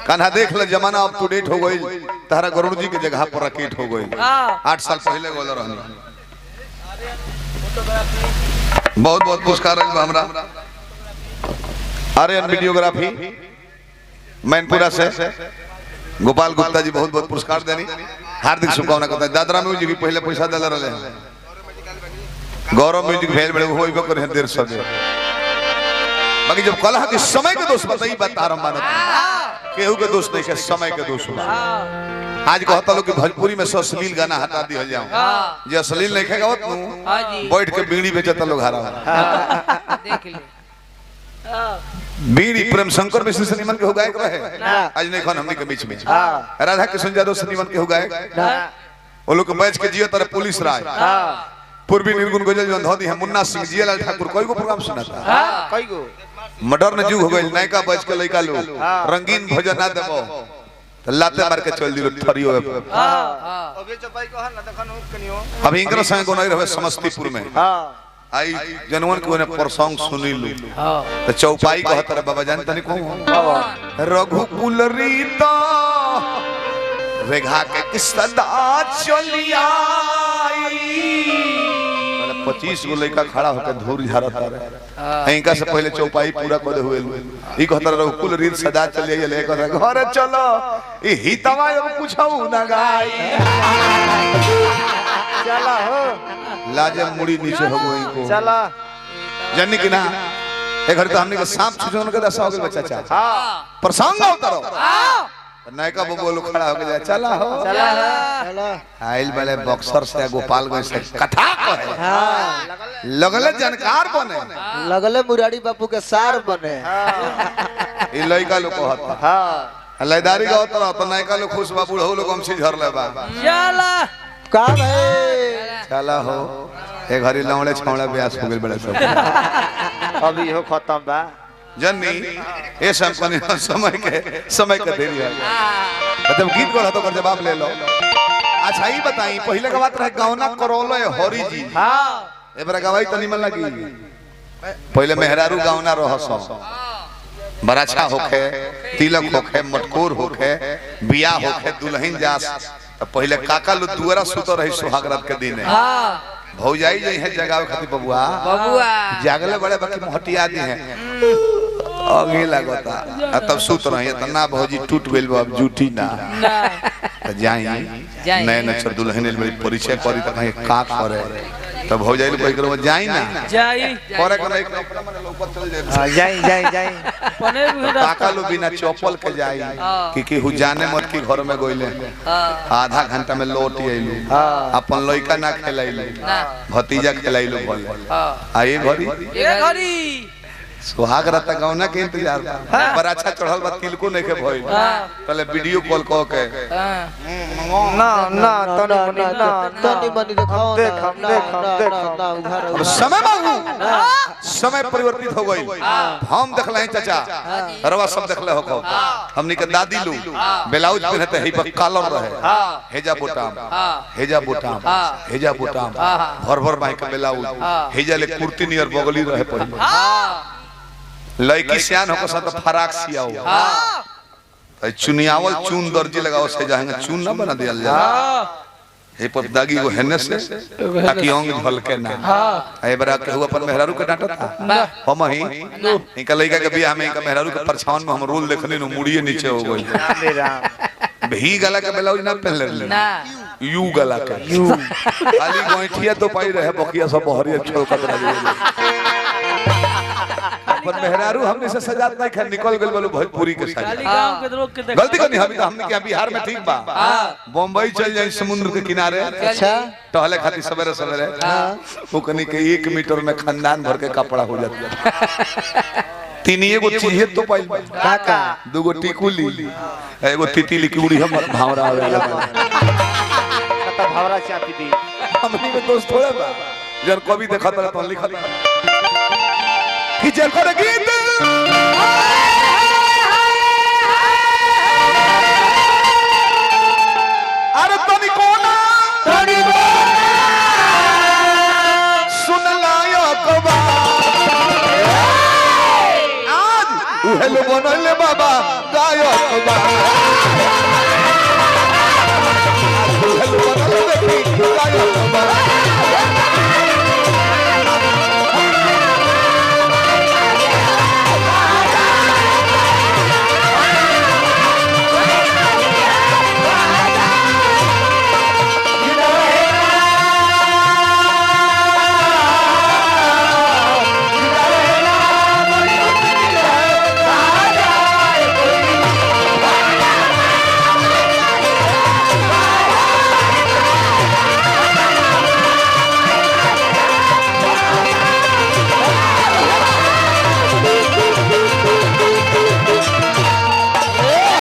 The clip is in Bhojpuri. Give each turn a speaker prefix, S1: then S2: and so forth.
S1: कान्हा देख ले जमाना अप टू डेट हो गई तारा गरुड़ जी की जगह पर रकेट हो गई 8 साल पहले गोल रहनी बहुत बहुत पुरस्कार हमरा आर्यन वीडियोग्राफी मैनपुरा से गोपाल गुप्ता जी बहुत बहुत पुरस्कार देनी हार्दिक शुभकामना करता है दादरा म्यूजिक की पहले पैसा दिला रहे गौरव म्यूजिक भेज बड़े होइबो करे 150 बाकी जब कलह के समय के दोष बताई बात आराम मानत केहू के दोष नहीं के समय के दोष आज कहता लोग कि भोजपुरी में अश्लील गाना हटा दिया जाओ जे अश्लील नहीं खेगा बैठ के बीड़ी बेचता लोग हारा
S2: देख ले
S1: बीड़ी प्रेम शंकर मिश्र से निमन के हो गायक रहे आज नहीं खन हमनी के बीच में राधा कृष्ण यादव से निमन के हो गायक वो लोग बैच के जियो तरह पुलिस राय पूर्वी निर्गुण गोजल जो धोदी है मुन्ना सिंह जियालाल ठाकुर कोई को प्रोग्राम सुना था
S3: कई गो
S1: मॉडर्न जुग हो गइल नयका बैच के लइका लोग रंगीन भोजन ना देबो तो लाते मार के चल दिलो थरियो
S3: अबे चपाई को हन ना देखन हो कनियो
S1: अब इनकर संग कोन रहे समस्तीपुर में आई जनवन को ने परसंग सुनी लू तो चौपाई कहत रे बाबा जान तनी को रघुकुल रीता रेखा के किस्सा चलिया 25 गो लड़का खड़ा होकर धूर झारता रहे इनका से पहले चौपाई पूरा कर हुए ई कहता रघुकुल रीत सदा चलिए ले कहता घर चलो ई हितवा अब पूछऊ ना गाई
S3: चला हो
S1: लाजे मुड़ी नीचे हो गई को
S3: चला
S1: जन्नी की ना ए घर तो हमने के सांप छुछन के दशा हो गए बच्चा चा हां प्रसंग उतरो नायका बबू लोग खड़ा हो गया चला हो
S3: चला चला
S1: आइल वाले बॉक्सर से गोपालगंज से कथा कहे हां लगले जानकार बने
S3: लगले मुरारी बापू के सार बने
S1: ई लइका लोग कहता हां लयदारी का होता तो नायका लोग खुश बाबू हो लोग हमसे झर ले बा
S2: चला
S3: का भाई
S1: चला हो ए घरी लौड़े छौड़े ब्यास हो गेल बड़े सब
S3: अभी हो खत्म बा
S1: जन्नी ए समय के देरी है मतलब गीत को तो कर जवाब ले लो अच्छा ही बताई पहले का बात रहे गावना करोलो हरि जी
S3: हां
S1: ए बरा गवाई तनी मन लगी पहले मेहरारू गावना रहसो बड़ा अच्छा होखे तिलक होखे मटकोर होखे बियाह होखे दुल्हन जास तो पहले काका लो दुआरा सुतो रही सुहाग रात के दिन हां भौजाई जई है जगावे खातिर बबुआ
S2: बबुआ
S1: जागले बड़े बाकी मोहटिया दी है आगे लगता तब सुत रही है तना भौजी टूट गइल बा अब जूठी ना त जाई नए नचर दुल्हन बड़ी परिचय करी त कहीं का करे तब भौजाई कोई करो जाई ना
S2: जाई
S1: करे करे एक माने लौकत चल जाए
S3: जाई
S2: पने
S1: काका लो बिना चप्पल के जाई कि हु जाने मत की घर में गइले आधा घंटा में लौट आइलू अपन लइका ना खिलाइलू भतीजा खिलाइलू बोले आ ये घड़ी सुहाग रहता गौना के इंतजार पर अच्छा चढ़ल बा तिलको नहीं के भइल पहले वीडियो कॉल क के
S3: ना ना तनी मनी दिखाओ ना उधर
S1: समय बाबू समय परिवर्तित हो गई हम देखले चाचा रवा सब देखले हो हमनी के दादी लो ब्लाउज पहनते है पर कॉलर रहे हेजा बोटाम भर भर बाई के ब्लाउज हेजा ले कुर्ती नियर बगली रहे पहले लड़की सियान होकर साथ फराक सियाओ हां चुनियावल चून दर्जी लगाओ से जाएंगे चून ना बना दिया जा हे पर दागी को हेने से ताकि अंग झलके ना हां ए बरा के हुआ अपन मेहरारू के डांटा था हम ही इनका लड़का के बियाह में इनका मेहरारू के परछावन में हम रोल देखने नु मुड़िए नीचे हो गई राम भी गला के ब्लाउज ना पहन ले ना यू गला के यू खाली गोइठिया तो पाई रहे बकिया सब बहरिया छोलकत रही पर मेहरारू हमने से सजात नहीं खा निकल गेल बोलो भोजपुरी के साथ
S2: गांव के लोग के
S1: गलती करनी हमने क्या बिहार में ठीक बा बम्बई चल जाए समुद्र के किनारे
S3: अच्छा
S1: टहले खाती सवेरे सवेरे वो कनी के 1 मीटर में खानदान भर के कपड़ा हो जाता तीन एगो चीज तो पाई
S3: काका
S1: दूगो टिकुली एगो तितली की उड़ी हम भावरा आवेला
S3: कत भावरा चापी दी
S1: हमनी में दोस्त थोड़ा बा जर कभी देखा तो लिखल कि जल कर गीत अरे तनी कोना सुन लायो कबा आज उहेलो बनले बाबा गायो